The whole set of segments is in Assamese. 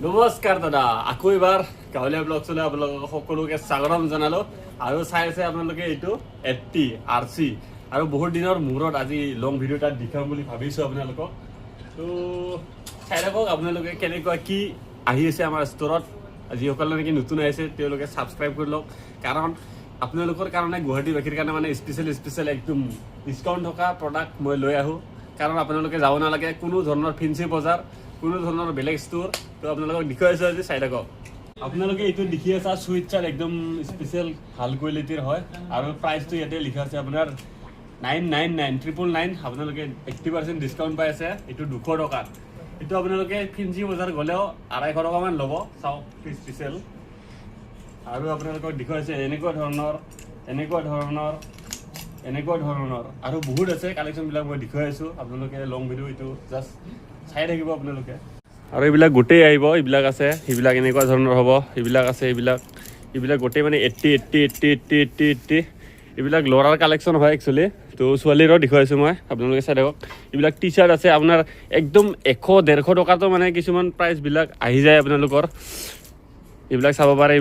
নমস্কাৰ দাদা, আকৌ এবাৰ গাঁৱলীয়া ব্লগ চলে আপোনালোকক সকলোকে স্বাগতম জনালোঁ। আৰু চাই আছে আপোনালোকে এইটো 80 RC আৰু বহুত দিনৰ মূৰত আজি লং ভিডিঅ' এটা দেখাম বুলি ভাবিছোঁ আপোনালোকক। তো চাই থাকক আপোনালোকে কেনেকুৱা কি আহি আছে আমাৰ ষ্ট'ৰত। যিসকলে নেকি নতুন আহিছে তেওঁলোকে ছাবস্ক্ৰাইব কৰি লওক, কাৰণ আপোনালোকৰ কাৰণে গুৱাহাটীবাসীৰ কাৰণে মানে স্পেচিয়েল একদম ডিছকাউণ্ট থকা প্ৰডাক্ট মই লৈ আহোঁ। কাৰণ আপোনালোকে যাব নালাগে কোনো ধৰণৰ ফেঞ্চি বজাৰ, কোনো ধৰণৰ বেলেগ ষ্ট'ৰ। তো আপোনালোকক দেখুৱাইছোঁ আজি, চাই থাকক। আপোনালোকে এইটো দেখি আছা চুইট চাৰ্ট, একদম স্পেচিয়েল ভাল কোৱালিটিৰ হয় আৰু প্ৰাইচটো ইয়াতে লিখা আছে আপোনাৰ 999 আপোনালোকে 80% ডিছকাউণ্ট পাই আছে। এইটো 200 টকাত। এইটো আপোনালোকে ফেঞ্চি বজাৰ গ'লেও 250 টকামান ল'ব। চাওক স্পেচিয়েল। আৰু আপোনালোকক দেখুৱাইছে এনেকুৱা ধৰণৰ আৰু বহুত আছে কালেকশ্যনবিলাক মই দেখুৱাই আছোঁ। আপোনালোকে লং ভিডিঅ' এইটো জাষ্ট চাই থাকিব আপোনালোকে। আৰু এইবিলাক গোটেই আহিব, এইবিলাক আছে, এইবিলাক এনেকুৱা ধৰণৰ হ'ব, এইবিলাক আছে, এইবিলাক গোটেই মানে 80 এইবিলাক ল'ৰাৰ কালেকশ্যন হয় একচুৱেলি। তো ছোৱালীৰো দেখুৱাইছোঁ মই, আপোনালোকে চাই থাকক। এইবিলাক টি চাৰ্ট আছে আপোনাৰ একদম 100-150 টকাতো মানে কিছুমান প্ৰাইচবিলাক আহি যায় আপোনালোকৰ। এইবিলাক চাব পাৰে,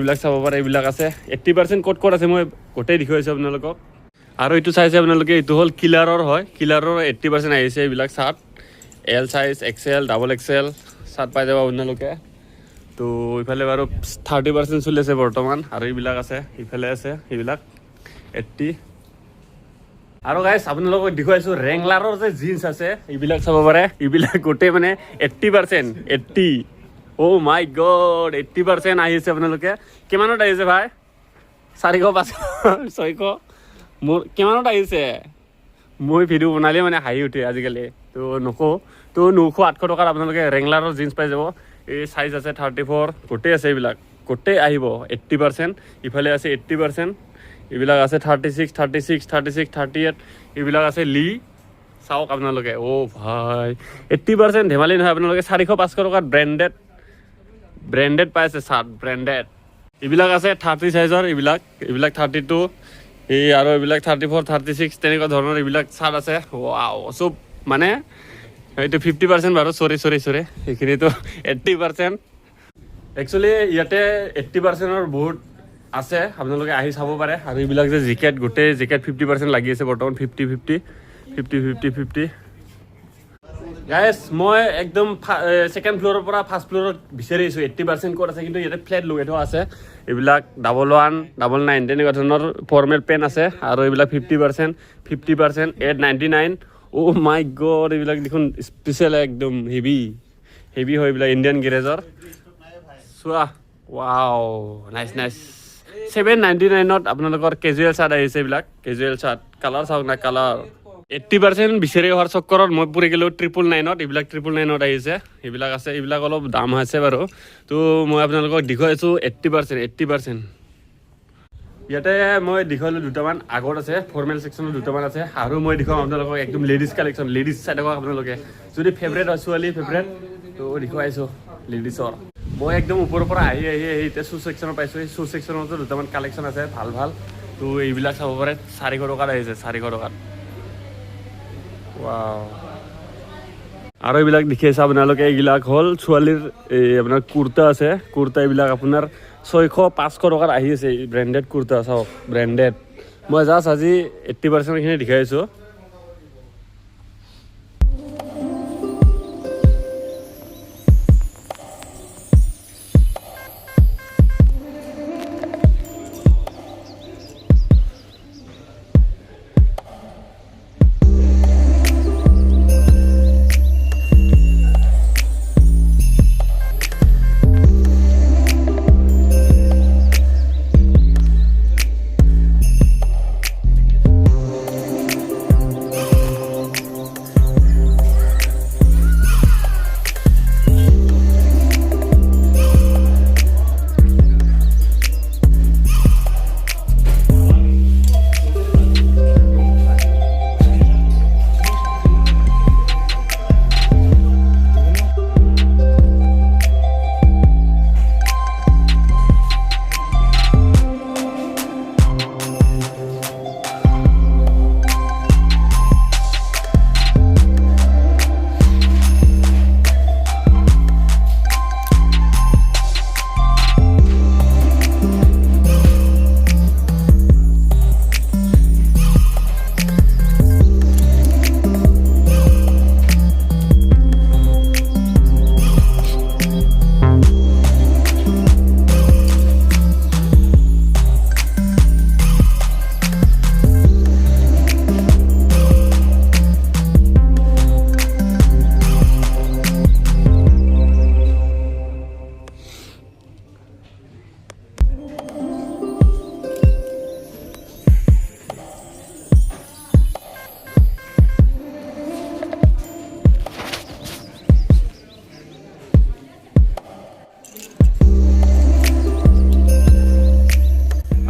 এইবিলাক আছে। 80% ক'ত আছে মই গোটেই দেখুৱাইছোঁ আপোনালোকক। আৰু এইটো চাইছে আপোনালোকে, এইটো হ'ল কিলাৰৰ হয়, কিলাৰৰ 80% আহিছে। এইবিলাক chart L size, XL, XXL chart পাই যাব আপোনালোকে। তো ইফালে বাৰু 30% চলি আছে বৰ্তমান। আৰু এইবিলাক আছে, ইফালে আছে এইবিলাক 80। আৰু গাইছ আপোনালোকক দেখুৱাইছোঁ ৰেংলাৰৰ যে জিন্স আছে, এইবিলাক চাব পাৰে। এইবিলাক গোটেই মানে 80%। অ' মাই গড, 80% আহিছে আপোনালোকে। কিমানত আহিছে ভাই? 400, 500, 600 মোৰ কিমানত আহিছে? মই ভিডিঅ' বনালে মানে হাঁহি উঠে আজিকালি, তো নকওঁ। তো 900-800 টকাত আপোনালোকে ৰেংলাৰৰ জিন্স পাই যাব। এই চাইজ আছে 34, গোটেই আছে, এইবিলাক গোটেই আহিব 80%। ইফালে আছে 80%, এইবিলাক আছে 36, 38, এইবিলাক আছে লি। চাওক আপোনালোকে, অ' ভাই 80% ধেমালি নহয়। আপোনালোকে 400-500 টকাত ব্ৰেণ্ডেড পাই আছে চাৰ্ট, ব্ৰেণ্ডেড। এইবিলাক আছে 30 চাইজৰ, এইবিলাক 32, এই আৰু এইবিলাক 34, 36 তেনেকুৱা ধৰণৰ এইবিলাক চাৰ্ট আছে। ৱাও, চব মানে এইটো 50% বাৰু, চৰি সেইখিনিতো 80%। একচুৱেলি ইয়াতে 80%ৰ বহুত আছে, আপোনালোকে আহি চাব পাৰে। আৰু এইবিলাক যে গোটেই জেকেট 50% লাগি আছে বৰ্তমান, 50। গাইছ মই একদম ছেকেণ্ড ফ্ল'ৰৰ পৰা ফাৰ্ষ্ট ফ্ল'ৰত বিচাৰি আছোঁ 80% ক'ত আছে, কিন্তু ইয়াতে ফ্লেট লগাই থোৱা আছে। এইবিলাক 11, 99 তেনেকুৱা ধৰণৰ ফৰ্মেল পেণ্ট আছে। আৰু এইবিলাক 50%, 899। অ' মাই গড, এইবিলাক দেখোন স্পেচিয়েল একদম হেভি হয়। এইবিলাক ইণ্ডিয়ান গেৰেজৰ চোৱা। Wow, nice. 799ত আপোনালোকৰ কেজুৱেল চাৰ্ট আহিছে। এইবিলাক কেজুৱেল চাৰ্ট, কালাৰ চাওক না, কালাৰ 80% বিচাৰি অহাৰ চক্কৰত মই পৰি গ'লোঁ 999ত। এইবিলাক 999ত আহিছে। এইবিলাক আছে, এইবিলাক অলপ দাম আছে বাৰু। তো মই আপোনালোকক দেখুৱাইছোঁ 80%। ইয়াতে মই দেখুৱালোঁ দুটামান, আগত আছে ফৰ্মেল ছেকশ্যনত দুটামান আছে। আৰু মই দেখুৱাম আপোনালোকক একদম লেডিজ কালেকশ্যন। লেডিজ চাই থাকক আপোনালোকে, যদি ফেভৰেট হয়, ছোৱালী ফেভৰেট, তো দেখুৱাইছোঁ লেডিছৰ। মই একদম ওপৰৰ পৰা আহি এতিয়া শ্বু ছেকশ্যনত পাইছোঁ। এই শ্বু ছেকশ্যনতো দুটামান কালেকশ্যন আছে ভাল। তো এইবিলাক চাব পাৰে, 400 টকাত আহিছে, 400 টকাত। ৱাও। আৰু এইবিলাক দেখি আছে আপোনালোকে, এইবিলাক হ'ল ছোৱালীৰ এই আপোনাৰ কুৰ্তা আছে। কুৰ্তা এইবিলাক আপোনাৰ 600-500 টকাত আহি আছে। ব্ৰেণ্ডেড কুৰ্তা চাওক, ব্ৰেণ্ডেড। মই জাষ্ট আজি 80%খিনি দেখাইছোঁ।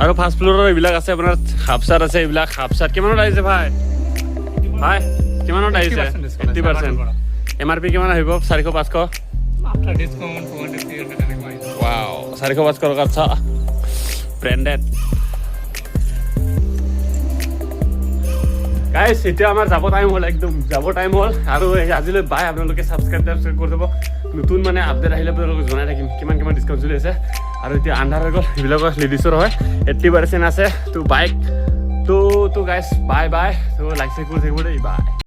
আৰু ফাৰ্ষ্ট ফ্ল'ৰৰ এইবিলাক আছে আপোনাৰ হাফ চাৰ্ট আছে, এইবিলাক হাফ চাৰ্ট কিমানত আহিছে ভাই? ভাই কিমানত আহিছে? 80%। MRP কিমান আহিব? 400-500? After discount, 200-300 এনেকুৱা আহিব। ৱাও 400-500 টকাত চা ব্ৰেণ্ডেড। গাইজ এতিয়া আমাৰ যাব টাইম হ'ল, একদম যাব টাইম হ'ল। আৰু আজিলৈ বাই, আপোনালোকে ছাবস্ক্ৰাইব কৰি দিব। নতুন মানে আপডেট আহিলে আপোনালোকক জনাই থাকিম কিমান কিমান ডিছকাউণ্ট চলি আছে। আৰু এতিয়া আন্ধাৰ হৈ গ'ল, এইবিলাকৰ লেডিছৰ হয় 80% আছে। তো বাইক তো গাইজ বাই বাই। তো লাইক চাইক কৰি থাকিব দেই, বাই।